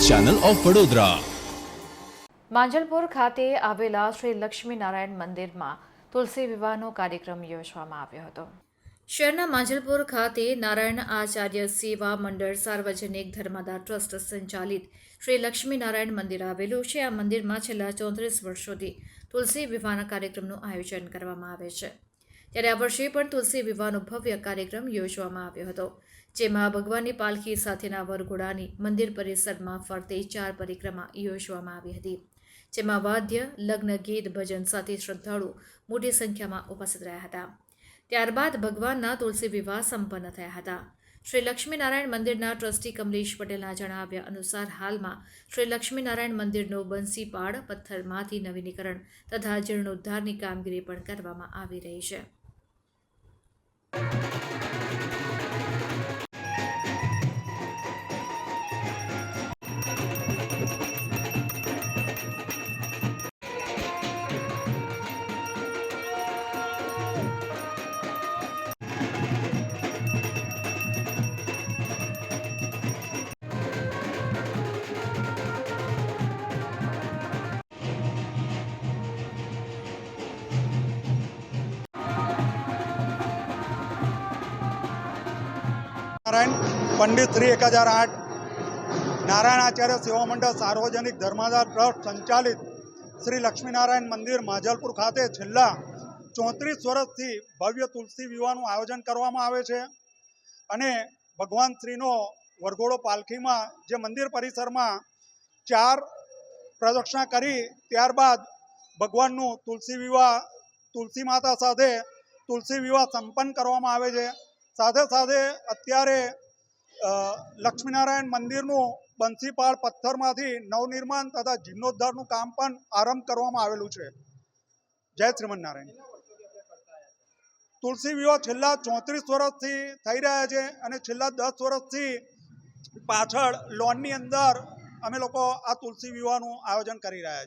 Channel of Vadodara. Manjalpur ખાતે આવેલા શ્રી લક્ષ્મીનારાયણ મંદિરમાં તુલસી વિવાહનો કાર્યક્રમ યોજવામાં આવ્યો હતો। શહેરના માંજલપુર ખાતે નારાયણ આચાર્ય સેવા મંડળ સાર્વજનિક ધર્માદાય ટ્રસ્ટ સંચાલિત શ્રી લક્ષ્મીનારાયણ મંદિર આવેલું છે। આ મંદિરમાં છેલ્લા 34 વર્ષોથી તુલસી વિવાહના કાર્યક્રમનું આયોજન કરવામાં આવે છે। ત્યારે આ વર્ષે પણ તુલસી વિવાહનો ભવ્ય કાર્યક્રમ યોજવામાં આવ્યો હતો, જેમાં ભગવાનની પાલખી સાથેના વરઘોડાની મંદિર પરિસરમાં ફરતે 4 પરિક્રમા યોજવામાં આવી હતી, જેમાં વાદ્ય, લગ્ન ગીત, ભજન સાથે શ્રદ્ધાળુ મોટી સંખ્યામાં ઉપસ્થિત રહ્યા હતા। ત્યારબાદ ભગવાનના તુલસી વિવાહ સંપન્ન થયા હતા। શ્રી લક્ષ્મીનારાયણ મંદિરના ટ્રસ્ટી કમલેશ પટેલના જણાવ્યા અનુસાર હાલમાં શ્રી લક્ષ્મીનારાયણ મંદિરનો બંસીપાડ પથ્થરમાંથી નવીનીકરણ તથા જીર્ણોદ્ધારની કામગીરી પણ કરવામાં આવી રહી છે। नारायण पंडित श्री 1008 नारायण आचार्य सेवा मंडल सार्वजनिक धर्मादाय ट्रस्ट संचालित श्री लक्ष्मीनारायण मंदिर माजलपुर खाते छेल्ला 34 वर्षथी भव्य तुलसी विवाहનું आयोजन કરવામાં આવે છે અને ભગવાન શ્રીનો વરઘોડો પાલખીમાં જે મંદિર પરિસરમાં 4 પ્રદક્ષિણા કરી ત્યારબાદ ભગવાનનું તુલસી માતા સાથે તુલસી વિવાહ સંપન્ન કરવામાં આવે છે। સાથે સાથે અત્યારે લક્ષ્મીનારાયણ મંદિરનું બંસીપાળ પથ્થરમાંથી નવનિર્માણ તથા જીર્ણોદ્ધારનું કામ પણ આરંભ કરવામાં આવેલું છે। જય શ્રીમન નારાયણ। તુલસી વિવાહ છેલ્લા 34 વર્ષથી થઈ રહ્યા છે અને છેલ્લા 10 વર્ષથી પાછળ લોનની અંદર અમે લોકો આ તુલસી વિવાહનું આયોજન કરી રહ્યા છે।